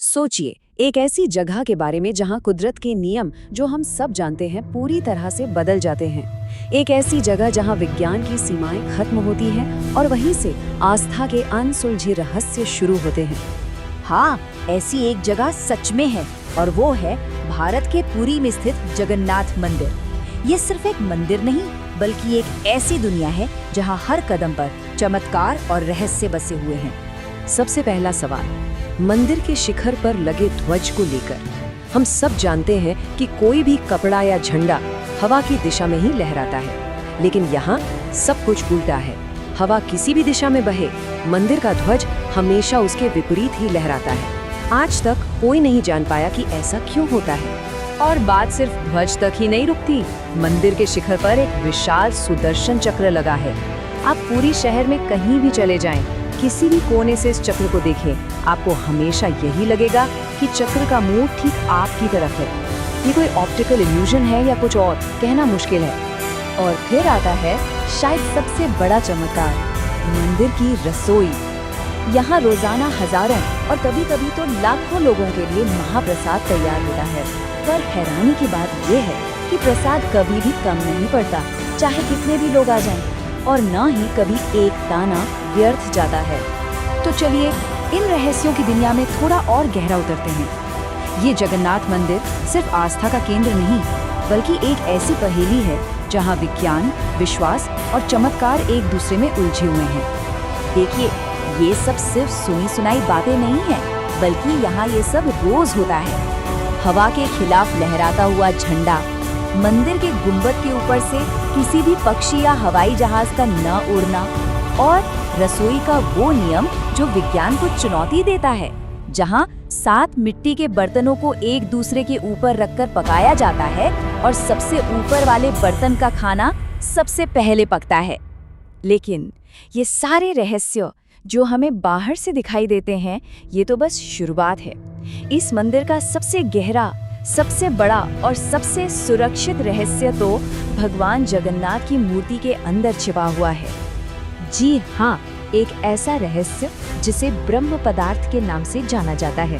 सोचिए, एक ऐसी जगह के बारे में जहां कुदरत के नियम जो हम सब जानते हैं पूरी तरह से बदल जाते हैं। एक ऐसी जगह जहां विज्ञान की सीमाएं खत्म होती हैं और वहीं से आस्था के अनसुलझे रहस्य शुरू होते हैं। हाँ, ऐसी एक जगह सच में है और वो है भारत के पुरी में स्थित जगन्नाथ मंदिर। ये सिर्फ एक मंदिर नहीं बल्कि एक ऐसी दुनिया है जहाँ हर कदम पर चमत्कार और रहस्य बसे हुए हैं। सबसे पहला सवाल, मंदिर के शिखर पर लगे ध्वज को लेकर। हम सब जानते हैं कि कोई भी कपड़ा या झंडा हवा की दिशा में ही लहराता है, लेकिन यहाँ सब कुछ उल्टा है। हवा किसी भी दिशा में बहे, मंदिर का ध्वज हमेशा उसके विपरीत ही लहराता है। आज तक कोई नहीं जान पाया कि ऐसा क्यों होता है। और बात सिर्फ ध्वज तक ही नहीं रुकती। मंदिर के शिखर पर एक विशाल सुदर्शन चक्र लगा है। आप पूरी शहर में कहीं भी चले जाएं, किसी भी कोने से इस चक्र को देखें, आपको हमेशा यही लगेगा कि चक्र का मुंह ठीक आपकी तरफ है। ये कोई ऑप्टिकल इल्यूजन है या कुछ और, कहना मुश्किल है। और फिर आता है शायद सबसे बड़ा चमत्कार, मंदिर की रसोई। यहाँ रोजाना हजारों और कभी कभी तो लाखों लोगों के लिए महाप्रसाद तैयार होता है। पर हैरानी की बात यह है कि प्रसाद कभी भी कम नहीं पड़ता, चाहे कितने भी लोग आ जाएं, और न ही कभी एक दाना व्यर्थ जाता है। तो चलिए इन रहस्यों की दुनिया में थोड़ा और गहरा उतरते हैं। ये जगन्नाथ मंदिर सिर्फ आस्था का केंद्र नहीं बल्कि एक ऐसी पहेली है जहाँ विज्ञान, विश्वास और चमत्कार एक दूसरे में उलझे हुए हैं। देखिए, ये सब सिर्फ सुनी सुनाई बातें नहीं है, बल्कि यहाँ ये सब रोज होता है। हवा के खिलाफ लहराता हुआ झंडा, मंदिर के गुंबद के ऊपर से किसी भी पक्षी या हवाई जहाज का न उड़ना, और रसोई का वो नियम जो विज्ञान को चुनौती देता है, जहाँ 7 मिट्टी के बर्तनों को एक दूसरे के ऊपर रखकर पकाया जाता है और सबसे ऊपर वाले बर्तन का खाना सबसे पहले पकता है। लेकिन ये सारे रहस्य जो हमें बाहर से दिखाई देते हैं, ये तो बस शुरुआत है। इस मंदिर का सबसे गहरा, सबसे बड़ा और सबसे सुरक्षित रहस्य तो भगवान जगन्नाथ की मूर्ति के अंदर छिपा हुआ है। जी हाँ, एक ऐसा रहस्य जिसे ब्रह्म पदार्थ के नाम से जाना जाता है।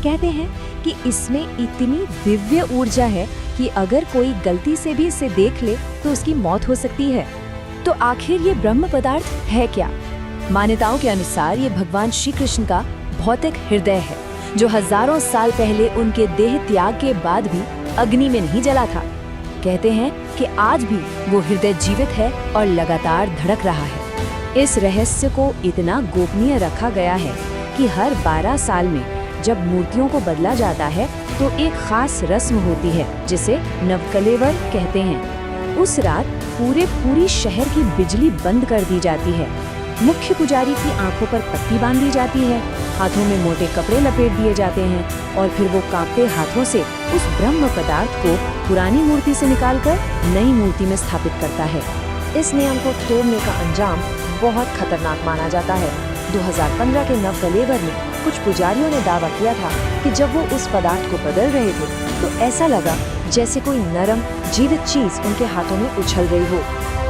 कहते हैं कि इसमें इतनी दिव्य ऊर्जा है कि अगर कोई गलती से भी इसे देख ले तो उसकी मौत हो सकती है। तो आखिर ये ब्रह्म पदार्थ है क्या? मान्यताओं के अनुसार ये भगवान श्री कृष्ण का भौतिक हृदय है, जो हजारों साल पहले उनके देह त्याग के बाद भी अग्नि में नहीं जला था। कहते हैं कि आज भी वो हृदय जीवित है और लगातार धड़क रहा है। इस रहस्य को इतना गोपनीय रखा गया है कि हर 12 साल में जब मूर्तियों को बदला जाता है तो एक खास रस्म होती है जिसे नवकलेवर कहते हैं। उस रात पूरी शहर की बिजली बंद कर दी जाती है। मुख्य पुजारी की आंखों पर पट्टी बांध दी जाती है, हाथों में मोटे कपड़े लपेट दिए जाते हैं और फिर वो कांपते हाथों से उस ब्रह्म पदार्थ को पुरानी मूर्ति से निकालकर नई मूर्ति में स्थापित करता है। इस नियम को तोड़ने का अंजाम बहुत खतरनाक माना जाता है। 2015 के नवकलेवर में कुछ पुजारियों ने दावा किया था कि जब वो उस पदार्थ को बदल रहे थे तो ऐसा लगा जैसे कोई नरम जीवित चीज उनके हाथों में उछल रही हो।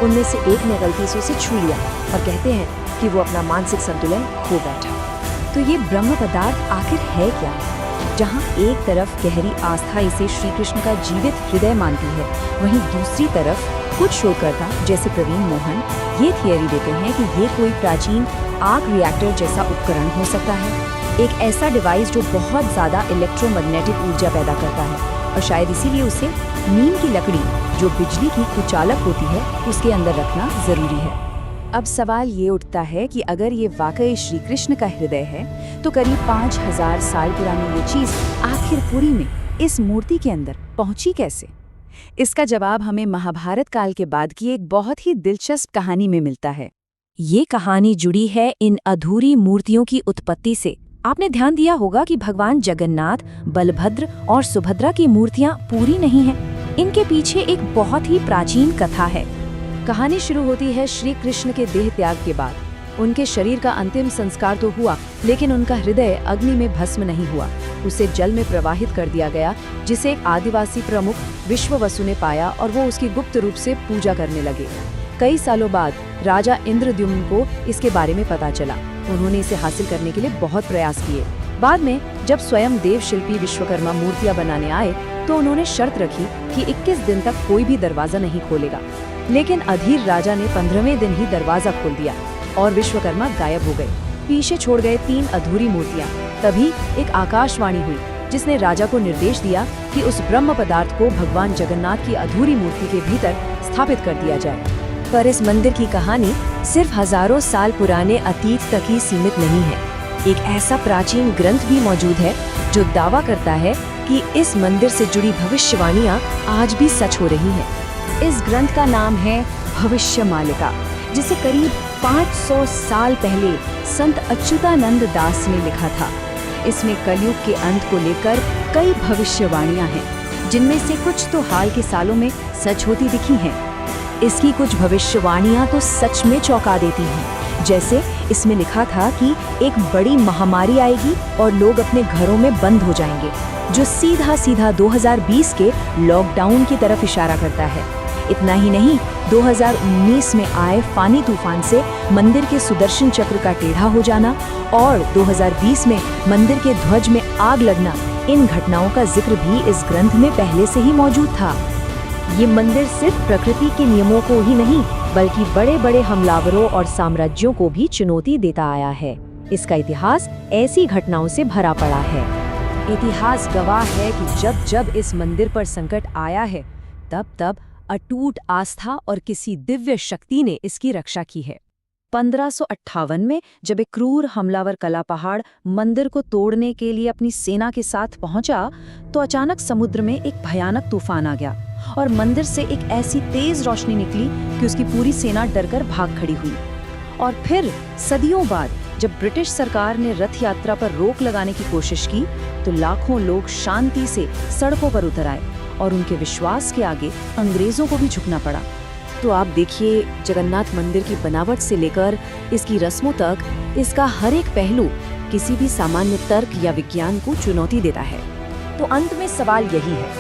उनमें से एक ने गलती से उसे छू लिया और कहते हैं कि वो अपना मानसिक संतुलन खो बैठा। तो ये ब्रह्म पदार्थ आखिर है क्या? जहाँ एक तरफ गहरी आस्था इसे श्री कृष्ण का जीवित हृदय मानती है, वहीं दूसरी तरफ कुछ शोधकर्ता जैसे प्रवीण मोहन ये थियरी देते हैं कि ये कोई प्राचीन आग रिएक्टर जैसा उपकरण हो सकता है। एक ऐसा डिवाइस जो बहुत ज्यादा इलेक्ट्रोमैग्नेटिक ऊर्जा पैदा करता है और शायद इसीलिए उसे नीम की लकड़ी जो बिजली की कुचालक होती है उसके अंदर रखना जरूरी है। अब सवाल ये उठता है कि अगर ये वाकई श्री कृष्ण का हृदय है तो करीब 5000 साल पुरानी ये चीज आखिर पुरी में इस मूर्ति के अंदर पहुंची कैसे? इसका जवाब हमें महाभारत काल के बाद की एक बहुत ही दिलचस्प कहानी में मिलता है। ये कहानी जुड़ी है इन अधूरी मूर्तियों की उत्पत्ति से। आपने ध्यान दिया होगा कि भगवान जगन्नाथ, बलभद्र और सुभद्रा की मूर्तियां पूरी नहीं हैं। इनके पीछे एक बहुत ही प्राचीन कथा है। कहानी शुरू होती है श्री कृष्ण के देह त्याग के बाद। उनके शरीर का अंतिम संस्कार तो हुआ, लेकिन उनका हृदय अग्नि में भस्म नहीं हुआ। उसे जल में प्रवाहित कर दिया गया, जिसे एक आदिवासी प्रमुख विश्ववसु ने पाया और वो उसकी गुप्त रूप से पूजा करने लगे। कई सालों बाद राजा इंद्रद्युम्न को इसके बारे में पता चला। उन्होंने इसे हासिल करने के लिए बहुत प्रयास किए, बाद में जब स्वयं देव शिल्पी विश्वकर्मा मूर्तियां बनाने आए तो उन्होंने शर्त रखी कि 21 दिन तक कोई भी दरवाजा नहीं खोलेगा। लेकिन अधीर राजा ने 15वें दिन ही दरवाजा खोल दिया और विश्वकर्मा गायब हो गए। पीछे छोड़ गए 3 अधूरी मूर्तियां। तभी एक आकाशवाणी हुई जिसने राजा को निर्देश दिया कि उस ब्रह्म पदार्थ को भगवान जगन्नाथ की अधूरी मूर्ति के भीतर स्थापित कर दिया जाए। पर इस मंदिर की कहानी सिर्फ हजारों साल पुराने अतीत तक ही सीमित नहीं है। एक ऐसा प्राचीन ग्रंथ भी मौजूद है जो दावा करता है कि इस मंदिर से जुड़ी भविष्यवाणियां आज भी सच हो रही हैं। इस ग्रंथ का नाम है भविष्यमालिका, जिसे करीब 500 साल पहले संत अच्युतानंद दास ने लिखा था। इसमें कलयुग के अंत को लेकर कई भविष्यवाणियां हैं, जिनमें से कुछ तो हाल के सालों में सच होती दिखी हैं। इसकी कुछ भविष्यवाणियां तो सच में चौंका देती हैं। जैसे इसमें लिखा था कि एक बड़ी महामारी आएगी और लोग अपने घरों में बंद हो जाएंगे, जो सीधा सीधा 2020 के लॉकडाउन की तरफ इशारा करता है। इतना ही नहीं, 2019 में आए फानी तूफान से मंदिर के सुदर्शन चक्र का टेढ़ा हो जाना और 2020 में मंदिर के ध्वज में आग लगना, इन घटनाओं का जिक्र भी इस ग्रंथ में पहले से ही मौजूद था। ये मंदिर सिर्फ प्रकृति के नियमों को ही नहीं बल्कि बड़े बड़े हमलावरों और साम्राज्यों को भी चुनौती देता आया है। इसका इतिहास ऐसी घटनाओं से भरा पड़ा है। इतिहास गवाह है कि जब जब इस मंदिर पर संकट आया है, तब तब अटूट आस्था और किसी दिव्य शक्ति ने इसकी रक्षा की है। 1558 में जब एक क्रूर हमलावर कलापहाड़ मंदिर को तोड़ने के लिए अपनी सेना के साथ पहुंचा, तो अचानक समुद्र में एक भयानक तूफान आ गया और मंदिर से एक ऐसी तेज रोशनी निकली कि उसकी पूरी सेना डरकर भाग खड़ी हुई। और फिर सदियों बाद जब ब्रिटिश सरकार ने रथ यात्रा पर रोक लगाने की कोशिश की, तो लाखों लोग शांति से सड़कों पर उतर आए और उनके विश्वास के आगे अंग्रेजों को भी झुकना पड़ा। तो आप देखिए, जगन्नाथ मंदिर की बनावट से लेकर इसकी रस्मों तक, इसका हर एक पहलू किसी भी सामान्य तर्क या विज्ञान को चुनौती देता है। तो अंत में सवाल यही है,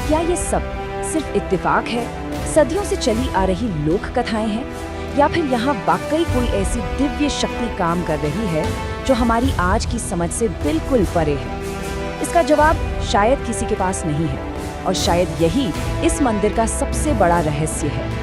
क्या ये सब सिर्फ इत्तेफाक है, सदियों से चली आ रही लोक कथाएं हैं, या फिर यहाँ वाकई कोई ऐसी दिव्य शक्ति काम कर रही है जो हमारी आज की समझ से बिल्कुल परे है? इसका जवाब शायद किसी के पास नहीं है, और शायद यही इस मंदिर का सबसे बड़ा रहस्य है।